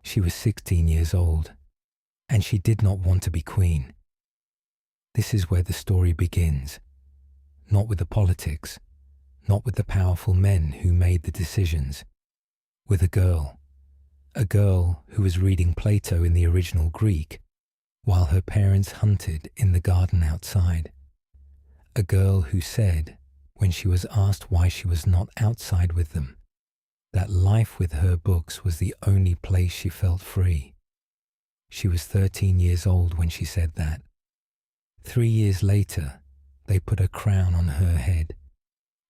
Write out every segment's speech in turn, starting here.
She was 16 years old, and she did not want to be queen. This is where the story begins, not with the politics, not with the powerful men who made the decisions, with a girl who was reading Plato in the original Greek while her parents hunted in the garden outside. A girl who said, when she was asked why she was not outside with them, that life with her books was the only place she felt free. She was 13 years old when she said that. 3 years later, they put a crown on her head,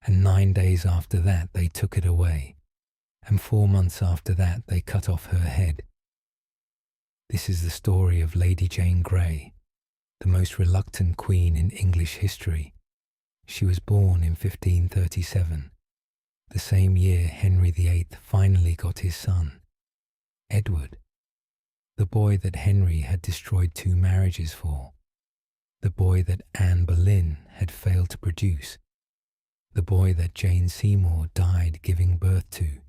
and 9 days after that they took it away, and 4 months after that they cut off her head. This is the story of Lady Jane Grey, the most reluctant queen in English history. She was born in 1537, the same year Henry VIII finally got his son, Edward, the boy that Henry had destroyed 2 marriages for, the boy that Anne Boleyn had failed to produce, the boy that Jane Seymour died giving birth to.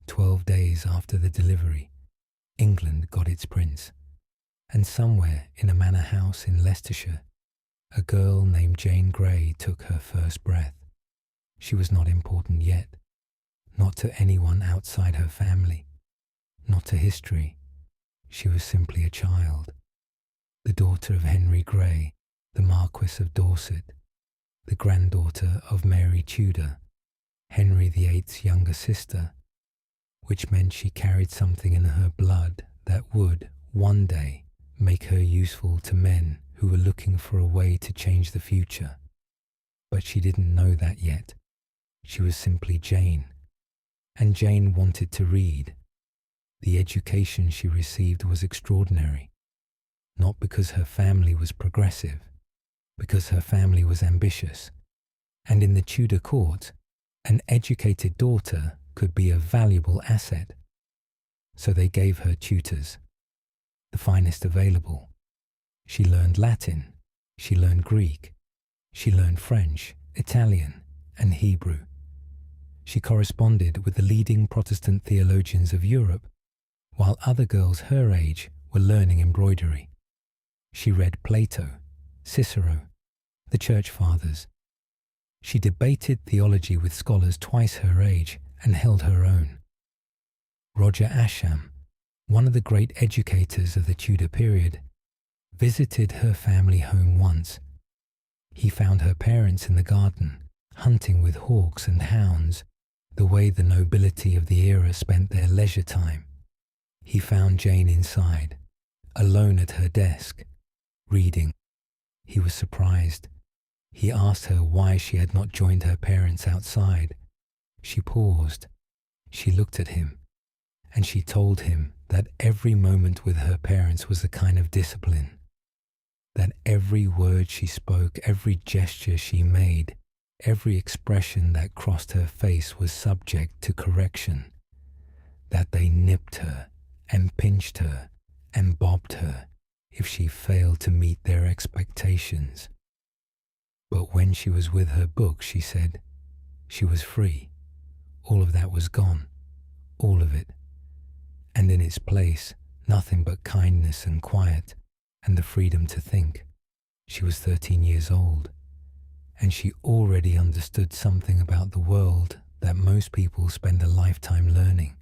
12 days after the delivery, England got its prince, and somewhere in a manor house in Leicestershire, a girl named Jane Grey took her first breath. She was not important yet, not to anyone outside her family, not to history. She was simply a child, the daughter of Henry Grey, the Marquis of Dorset, the granddaughter of Mary Tudor, Henry VIII's younger sister, which meant she carried something in her blood that would, one day, make her useful to men who were looking for a way to change the future. But she didn't know that yet. She was simply Jane, and Jane wanted to read. The education she received was extraordinary, not because her family was progressive, because her family was ambitious, and in the Tudor court, an educated daughter could be a valuable asset. So they gave her tutors, the finest available. She learned Latin, she learned Greek, she learned French, Italian, and Hebrew. She corresponded with the leading Protestant theologians of Europe, while other girls her age were learning embroidery. She read Plato, Cicero, the Church Fathers. She debated theology with scholars twice her age and held her own. Roger Ascham, one of the great educators of the Tudor period, visited her family home once. He found her parents in the garden, hunting with hawks and hounds, the way the nobility of the era spent their leisure time. He found Jane inside, alone at her desk, reading. He was surprised. He asked her why she had not joined her parents outside. She paused. She looked at him, and she told him that every moment with her parents was a kind of discipline, that every word she spoke, every gesture she made, every expression that crossed her face was subject to correction, that they nipped her and pinched her and bobbed her if she failed to meet their expectations. But when she was with her book, she said, she was free. All of that was gone, all of it. And in its place, nothing but kindness and quiet and the freedom to think. She was 13 years old, and she already understood something about the world that most people spend a lifetime learning,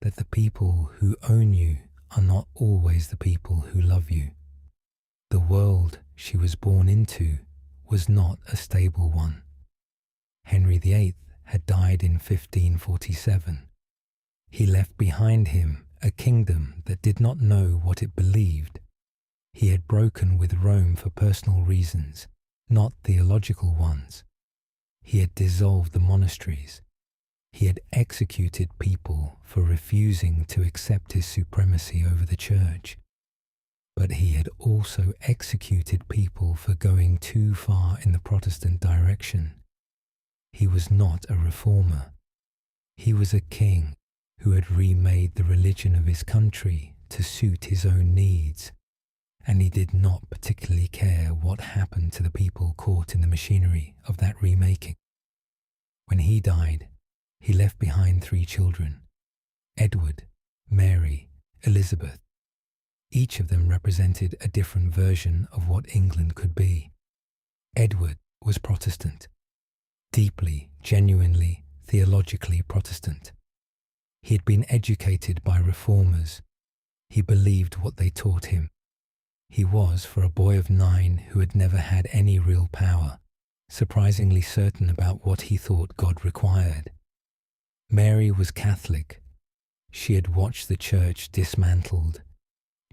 that the people who own you are not always the people who love you. The world she was born into was not a stable one. Henry VIII had died in 1547. He left behind him a kingdom that did not know what it believed. He had broken with Rome for personal reasons, not theological ones. He had dissolved the monasteries. He had executed people for refusing to accept his supremacy over the church. But he had also executed people for going too far in the Protestant direction. He was not a reformer. He was a king who had remade the religion of his country to suit his own needs, and he did not particularly care what happened to the people caught in the machinery of that remaking. When he died, he left behind 3 children, Edward, Mary, Elizabeth. Each of them represented a different version of what England could be. Edward was Protestant, deeply, genuinely, theologically Protestant. He had been educated by reformers. He believed what they taught him. He was, for a boy of 9 who had never had any real power, surprisingly certain about what he thought God required. Mary was Catholic. She had watched the church dismantled.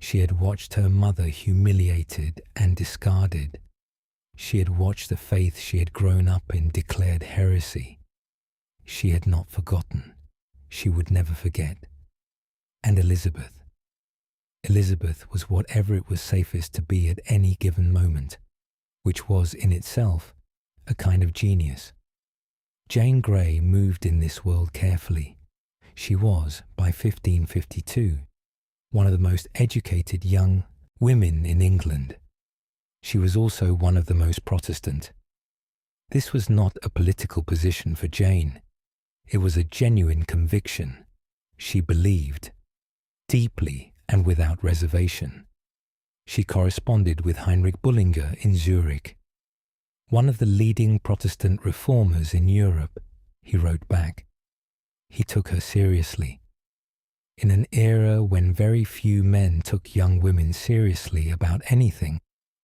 She had watched her mother humiliated and discarded. She had watched the faith she had grown up in declared heresy. She had not forgotten. She would never forget. And Elizabeth. Elizabeth was whatever it was safest to be at any given moment, which was in itself a kind of genius. Jane Grey moved in this world carefully. She was, by 1552, one of the most educated young women in England. She was also one of the most Protestant. This was not a political position for Jane. It was a genuine conviction. She believed, deeply and without reservation. She corresponded with Heinrich Bullinger in Zurich. One of the leading Protestant reformers in Europe, he wrote back. He took her seriously. In an era when very few men took young women seriously about anything,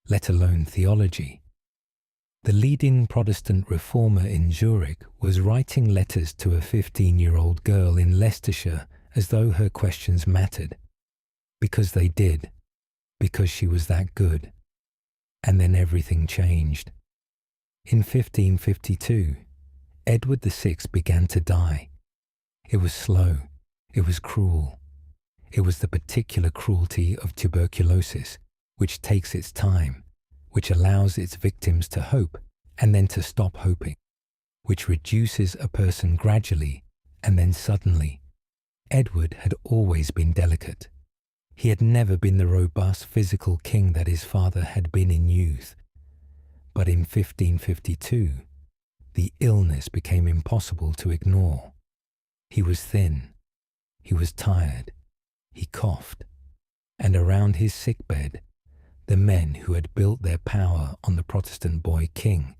let alone theology, the leading Protestant reformer in Zurich was writing letters to a 15-year-old girl in Leicestershire as though her questions mattered. Because they did. Because she was that good. And then everything changed. In 1552, Edward VI began to die. It was slow. It was cruel. It was the particular cruelty of tuberculosis, which takes its time, which allows its victims to hope and then to stop hoping, which reduces a person gradually and then suddenly. Edward had always been delicate. He had never been the robust physical king that his father had been in youth. But in 1552, the illness became impossible to ignore. He was thin. He was tired. He coughed. And around his sickbed, the men who had built their power on the Protestant boy king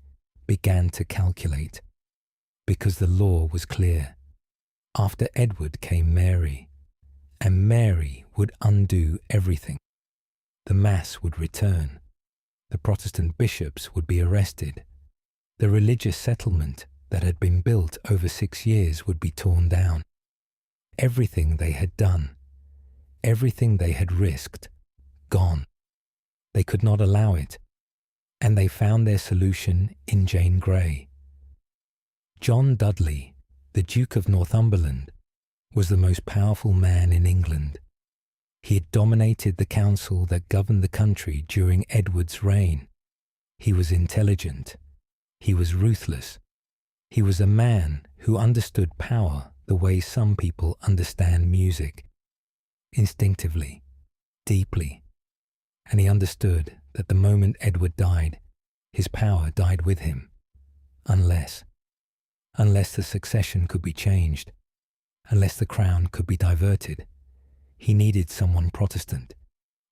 began to calculate. Because the law was clear. After Edward came Mary, and Mary would undo everything. The Mass would return. The Protestant bishops would be arrested. The religious settlement that had been built over 6 years would be torn down. Everything they had done, everything they had risked, gone. They could not allow it, and they found their solution in Jane Grey. John Dudley, the Duke of Northumberland, was the most powerful man in England. He had dominated the council that governed the country during Edward's reign. He was intelligent. He was ruthless. He was a man who understood power the way some people understand music. Instinctively, deeply. And he understood that the moment Edward died, his power died with him. Unless the succession could be changed, unless the crown could be diverted. He needed someone Protestant.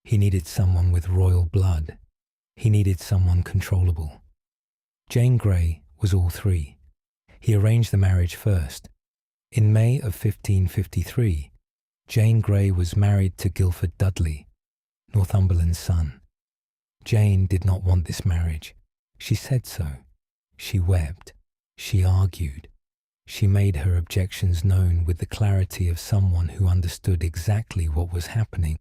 He needed someone with royal blood. He needed someone controllable. Jane Grey was all three. He arranged the marriage first. In May of 1553, Jane Grey was married to Guildford Dudley, Northumberland's son. Jane did not want this marriage. She said so. She wept. She argued. She made her objections known with the clarity of someone who understood exactly what was happening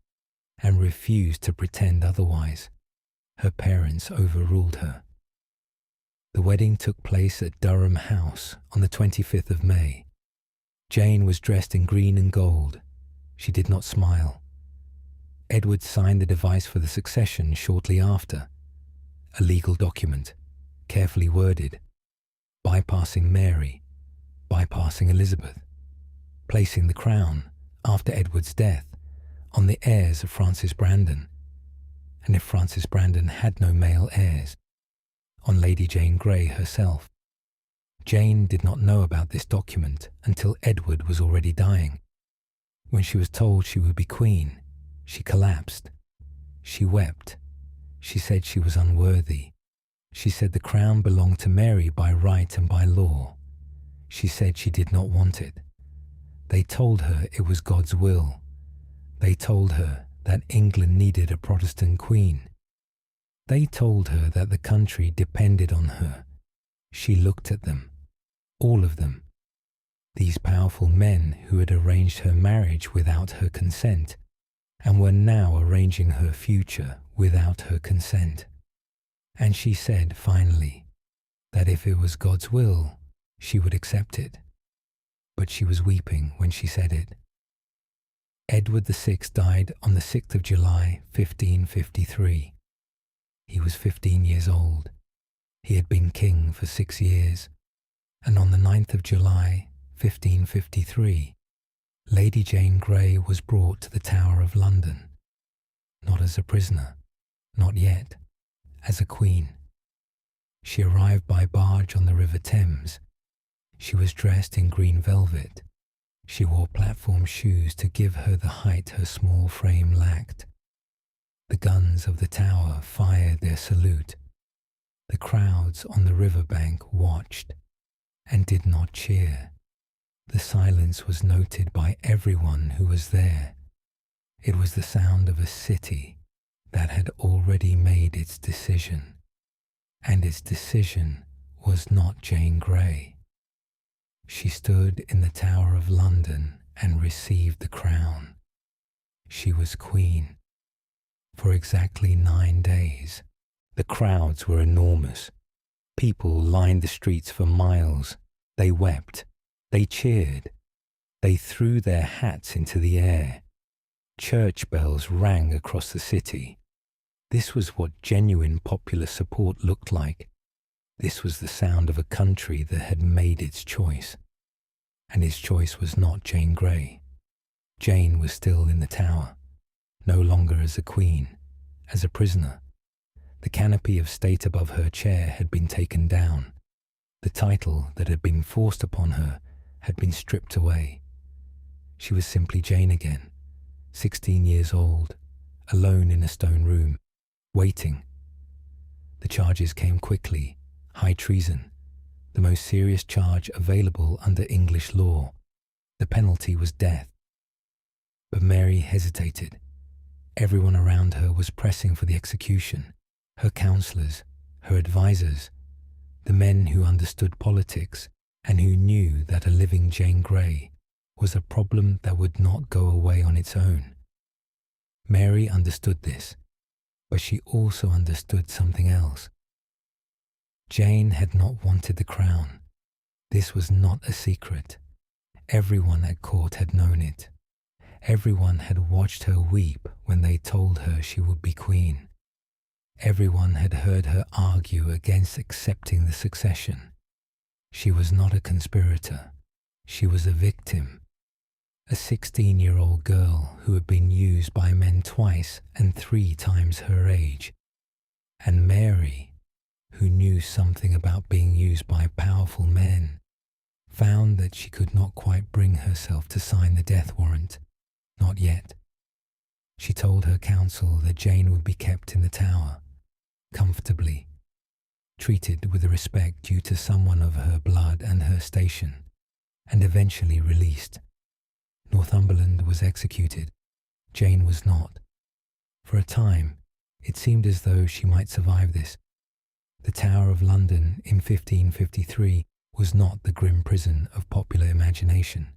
and refused to pretend otherwise. Her parents overruled her. The wedding took place at Durham House on the 25th of May. Jane was dressed in green and gold. She did not smile. Edward signed the device for the succession shortly after, a legal document, carefully worded, bypassing Mary, bypassing Elizabeth, placing the crown, after Edward's death, on the heirs of Francis Brandon, and if Francis Brandon had no male heirs, on Lady Jane Grey herself. Jane did not know about this document until Edward was already dying. When she was told she would be queen, She collapsed. She wept. She said she was unworthy. She said the crown belonged to Mary by right and by law. She said she did not want it. They told her it was God's will. They told her that England needed a Protestant queen. They told her that the country depended on her. She looked at them, all of them, these powerful men who had arranged her marriage without her consent and were now arranging her future without her consent. And she said, finally, that if it was God's will, she would accept it. But she was weeping when she said it. Edward VI died on the 6th of July, 1553. He was 15 years old. He had been king for 6 years. And on the 9th of July, 1553, Lady Jane Grey was brought to the Tower of London, not as a prisoner, not yet, as a queen. She arrived by barge on the River Thames. She was dressed in green velvet. She wore platform shoes to give her the height her small frame lacked. The guns of the tower fired their salute. The crowds on the riverbank watched and did not cheer. The silence was noted by everyone who was there. It was the sound of a city that had already made its decision, and its decision was not Jane Grey. She stood in the Tower of London and received the crown. She was queen. For exactly 9 days. The crowds were enormous. People lined the streets for miles. They wept. They cheered. They threw their hats into the air. Church bells rang across the city. This was what genuine popular support looked like. This was the sound of a country that had made its choice. And its choice was not Jane Grey. Jane was still in the tower, no longer as a queen, as a prisoner. The canopy of state above her chair had been taken down. The title that had been forced upon her had been stripped away. She was simply Jane again, 16 years old, alone in a stone room, waiting. The charges came quickly: high treason, the most serious charge available under English law. The penalty was death. But Mary hesitated. Everyone around her was pressing for the execution. Her counsellors, her advisers, the men who understood politics and who knew that a living Jane Grey was a problem that would not go away on its own. Mary understood this, but she also understood something else. Jane had not wanted the crown. This was not a secret. Everyone at court had known it. Everyone had watched her weep when they told her she would be queen. Everyone had heard her argue against accepting the succession. She was not a conspirator. She was a victim. A 16-year-old girl who had been used by men twice and 3 times her age. And Mary, who knew something about being used by powerful men, found that she could not quite bring herself to sign the death warrant. Not yet. She told her counsel that Jane would be kept in the tower, comfortably, treated with the respect due to someone of her blood and her station, and eventually released. Northumberland was executed. Jane was not. For a time, it seemed as though she might survive this. The Tower of London in 1553 was not the grim prison of popular imagination.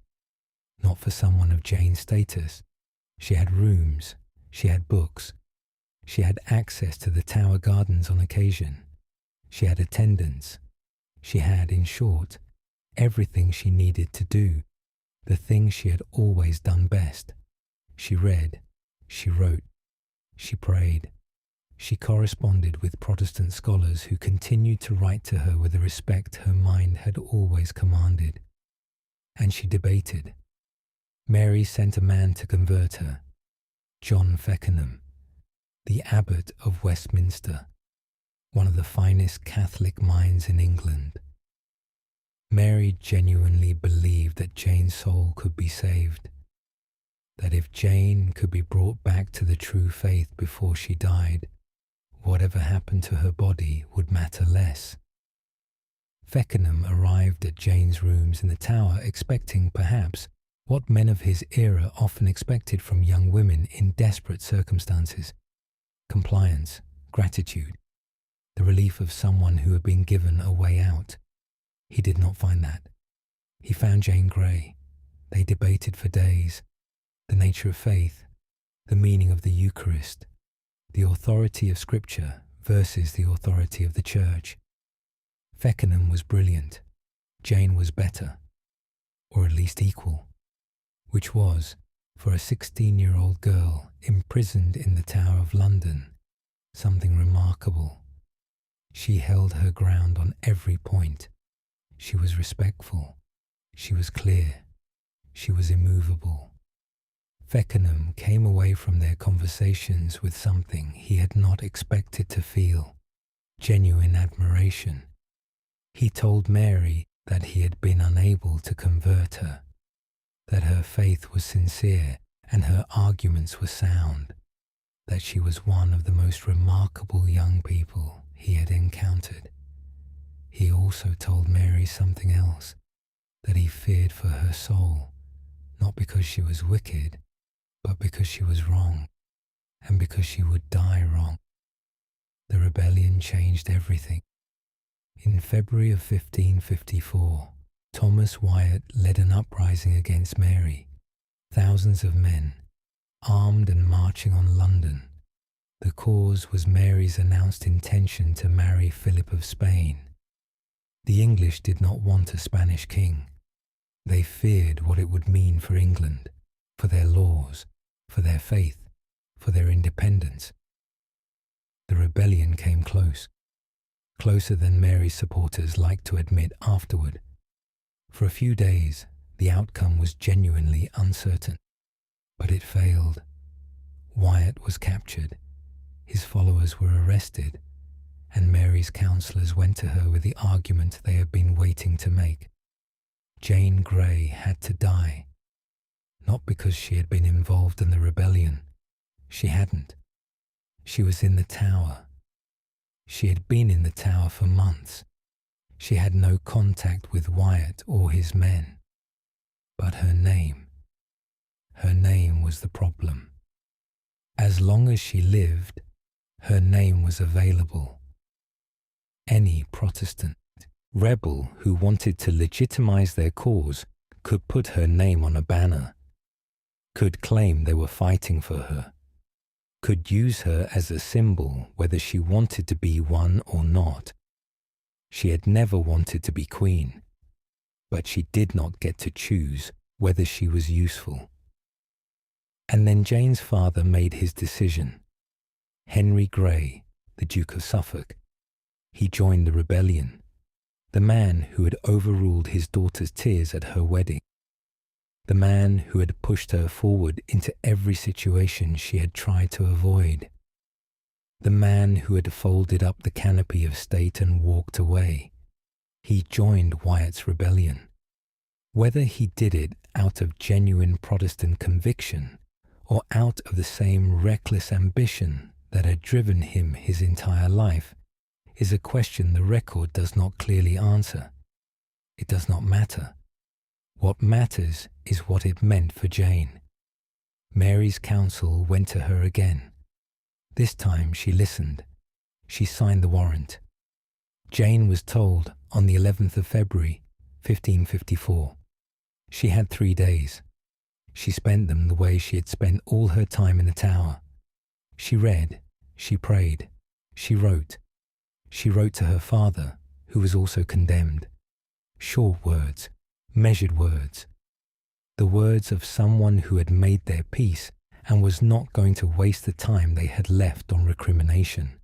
Not for someone of Jane's status. She had rooms, she had books, she had access to the Tower Gardens on occasion, she had attendants, she had, in short, everything she needed to do, the thing she had always done best. She read, she wrote, she prayed, she corresponded with Protestant scholars who continued to write to her with the respect her mind had always commanded, and she debated. Mary sent a man to convert her, John Feckenham, the Abbot of Westminster, one of the finest Catholic minds in England. Mary genuinely believed that Jane's soul could be saved. that if Jane could be brought back to the true faith before she died, whatever happened to her body would matter less. Feckenham arrived at Jane's rooms in the tower expecting, perhaps, what men of his era often expected from young women in desperate circumstances: compliance, gratitude, the relief of someone who had been given a way out. He did not find that. He found Jane Grey. They debated for days the nature of faith, the meaning of the Eucharist, the authority of Scripture versus the authority of the Church. Feckenham was brilliant. Jane was better, or at least equal, which was, for a 16-year-old girl imprisoned in the Tower of London, something remarkable. She held her ground on every point. She was respectful. She was clear. She was immovable. Feckenham came away from their conversations with something he had not expected to feel: genuine admiration. He told Mary that he had been unable to convert her, that her faith was sincere and her arguments were sound, that she was one of the most remarkable young people he had encountered. He also told Mary something else, that he feared for her soul, not because she was wicked, but because she was wrong, and because she would die wrong. The rebellion changed everything. In February of 1554, Thomas Wyatt led an uprising against Mary. Thousands of men, armed and marching on London. The cause was Mary's announced intention to marry Philip of Spain. The English did not want a Spanish king. They feared what it would mean for England, for their laws, for their faith, for their independence. The rebellion came close, closer than Mary's supporters liked to admit afterward. For a few days, the outcome was genuinely uncertain, but it failed. Wyatt was captured, his followers were arrested, and Mary's counsellors went to her with the argument they had been waiting to make. Jane Grey had to die, not because she had been involved in the rebellion. She hadn't. She was in the tower. She had been in the tower for months. She had no contact with Wyatt or his men. But her name was the problem. As long as she lived, her name was available. Any Protestant rebel who wanted to legitimize their cause could put her name on a banner, could claim they were fighting for her, could use her as a symbol whether she wanted to be one or not. She had never wanted to be queen, but she did not get to choose whether she was useful. And then Jane's father made his decision. Henry Grey, the Duke of Suffolk. He joined the rebellion, the man who had overruled his daughter's tears at her wedding, the man who had pushed her forward into every situation she had tried to avoid, the man who had folded up the canopy of state and walked away. He joined Wyatt's rebellion. Whether he did it out of genuine Protestant conviction or out of the same reckless ambition that had driven him his entire life is a question the record does not clearly answer. It does not matter. What matters is what it meant for Jane. Mary's counsel went to her again. This time she listened. She signed the warrant. Jane was told on the 11th of February, 1554. She had 3 days. She spent them the way she had spent all her time in the tower. She read, she prayed, she wrote. She wrote to her father, who was also condemned. Short words, measured words. The words of someone who had made their peace and was not going to waste the time they had left on recrimination.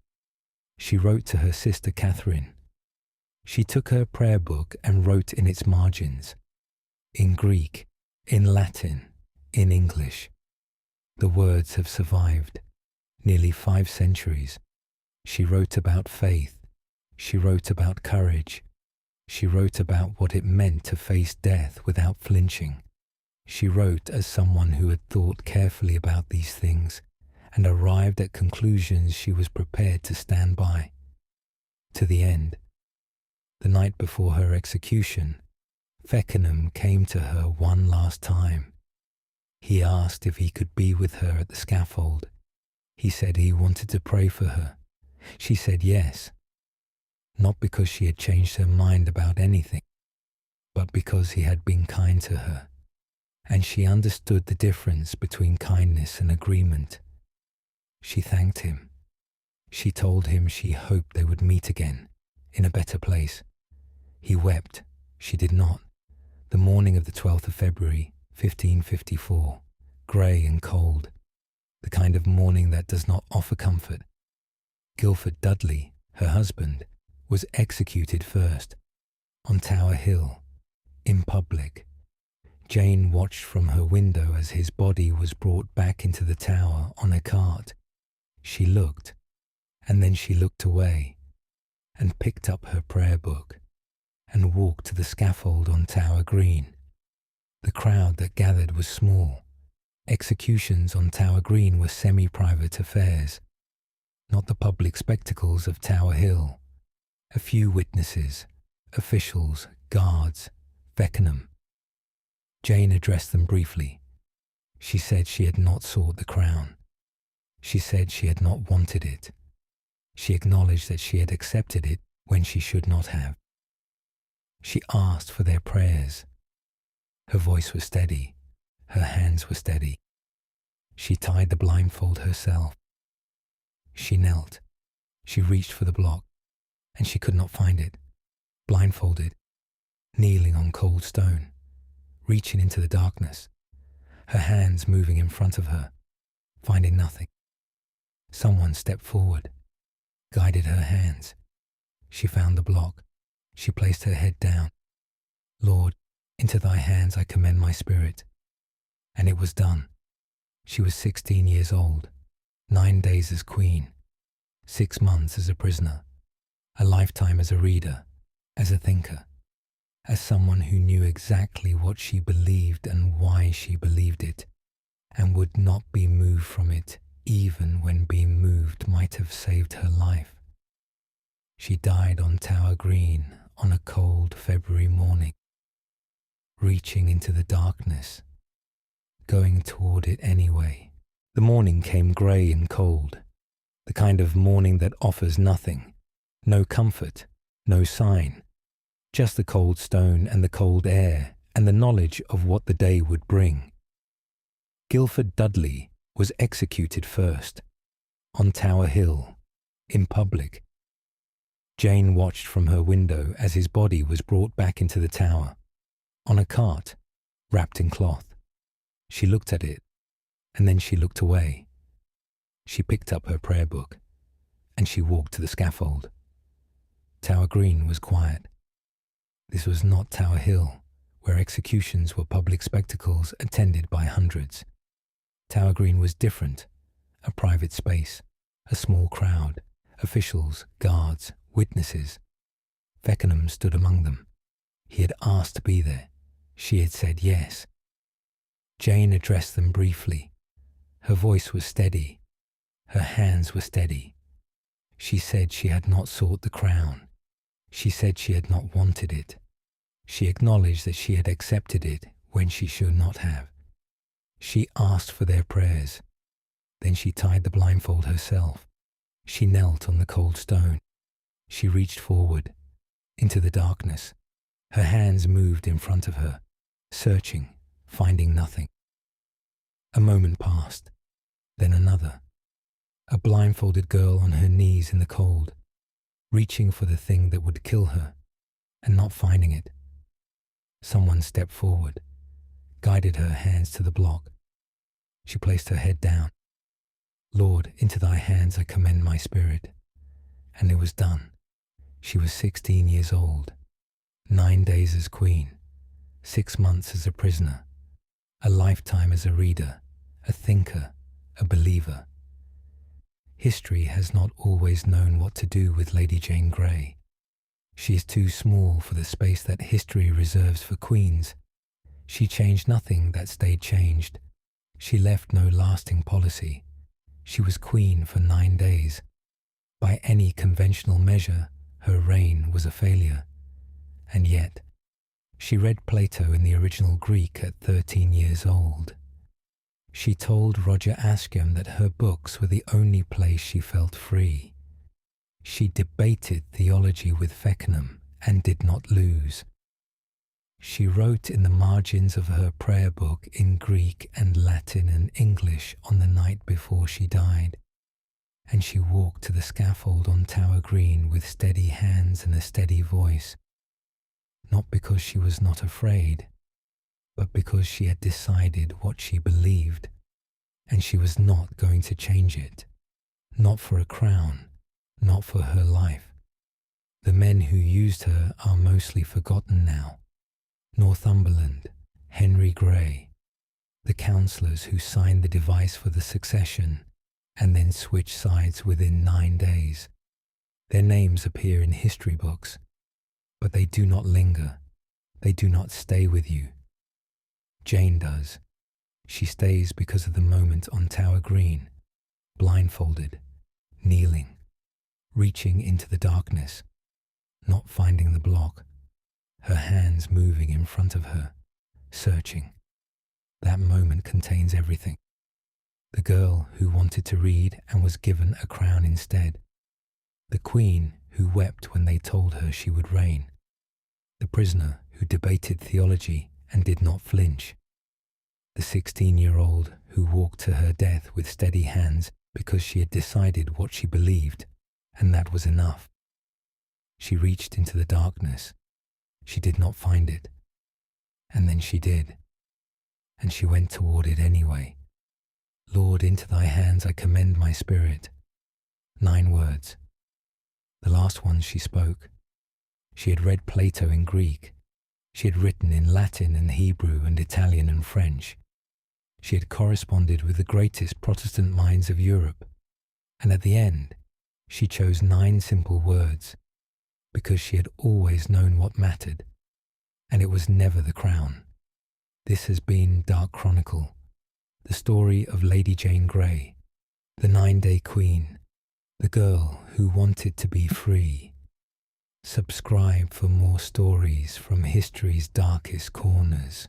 She wrote to her sister Catherine. She took her prayer book and wrote in its margins, in Greek, in Latin, in English. The words have survived, nearly 5 centuries. She wrote about faith. She wrote about courage. She wrote about what it meant to face death without flinching. She wrote as someone who had thought carefully about these things and arrived at conclusions she was prepared to stand by. To the end, the night before her execution, Feckenham came to her one last time. He asked if he could be with her at the scaffold. He said he wanted to pray for her. She said yes, not because she had changed her mind about anything, but because he had been kind to her, and she understood the difference between kindness and agreement. She thanked him. She told him she hoped they would meet again, in a better place. He wept. She did not. The morning of the 12th of February, 1554, grey and cold, the kind of morning that does not offer comfort. Guildford Dudley, her husband, was executed first, on Tower Hill, in public. Jane watched from her window as his body was brought back into the tower on a cart. She looked, and then she looked away, and picked up her prayer book, and walked to the scaffold on Tower Green. The crowd that gathered was small. Executions on Tower Green were semi-private affairs, not the public spectacles of Tower Hill. A few witnesses, officials, guards, Feckenham. Jane addressed them briefly. She said she had not sought the crown. She said she had not wanted it. She acknowledged that she had accepted it when she should not have. She asked for their prayers. Her voice was steady. Her hands were steady. She tied the blindfold herself. She knelt. She reached for the block, and she could not find it. Blindfolded, kneeling on cold stone, reaching into the darkness, her hands moving in front of her, finding nothing. Someone stepped forward, guided her hands. She found the block. She placed her head down. Lord, into thy hands I commend my spirit. And it was done. She was 16 years old, 9 days as queen, 6 months as a prisoner, a lifetime as a reader, as a thinker, as someone who knew exactly what she believed and why she believed it, and would not be moved from it even when being moved might have saved her life. She died on Tower Green on a cold February morning, reaching into the darkness, going toward it anyway. The morning came grey and cold, the kind of morning that offers nothing, no comfort, no sign, just the cold stone and the cold air and the knowledge of what the day would bring. Guildford Dudley was executed first, on Tower Hill, in public. Jane watched from her window as his body was brought back into the tower, on a cart, wrapped in cloth. She looked at it, and then she looked away. She picked up her prayer book, and she walked to the scaffold. Tower Green was quiet. This was not Tower Hill, where executions were public spectacles attended by hundreds. Tower Green was different, a private space, a small crowd, officials, guards, witnesses. Feckenham stood among them. He had asked to be there. She had said yes. Jane addressed them briefly. Her voice was steady. Her hands were steady. She said she had not sought the crown. She said she had not wanted it. She acknowledged that she had accepted it when she should not have. She asked for their prayers. Then she tied the blindfold herself. She knelt on the cold stone. She reached forward, into the darkness. Her hands moved in front of her, searching, finding nothing. A moment passed, then another. A blindfolded girl on her knees in the cold, reaching for the thing that would kill her, and not finding it. Someone stepped forward, guided her hands to the block. She placed her head down. Lord, into thy hands I commend my spirit. And it was done. She was 16 years old, 9 days as queen, 6 months as a prisoner, a lifetime as a reader, a thinker, a believer. History has not always known what to do with Lady Jane Grey. She is too small for the space that history reserves for queens. She changed nothing that stayed changed. She left no lasting policy. She was queen for 9 days. By any conventional measure, her reign was a failure. And yet, she read Plato in the original Greek at 13 years old. She told Roger Ascham that her books were the only place she felt free. She debated theology with Feckenham and did not lose. She wrote in the margins of her prayer book in Greek and Latin and English on the night before she died. And she walked to the scaffold on Tower Green with steady hands and a steady voice, not because she was not afraid, but because she had decided what she believed, and she was not going to change it, not for a crown, not for her life. The men who used her are mostly forgotten now. Northumberland, Henry Grey, the councillors who signed the device for the succession and then switched sides within 9 days. Their names appear in history books, but they do not linger. They do not stay with you. Jane does. She stays because of the moment on Tower Green, blindfolded, kneeling, reaching into the darkness, not finding the block, her hands moving in front of her, searching. That moment contains everything. The girl who wanted to read and was given a crown instead. The queen who wept when they told her she would reign. The prisoner who debated theology and did not flinch. The 16-year-old who walked to her death with steady hands because she had decided what she believed, and that was enough. She reached into the darkness. She did not find it. And then she did. And she went toward it anyway. Lord, into thy hands I commend my spirit. 9 words. The last ones she spoke. She had read Plato in Greek. She had written in Latin and Hebrew and Italian and French. She had corresponded with the greatest Protestant minds of Europe. And at the end, she chose 9 simple words, because she had always known what mattered, and it was never the crown. This has been Dark Chronicle, the story of Lady Jane Grey, the 9-day queen, the girl who wanted to be free. Subscribe for more stories from history's darkest corners.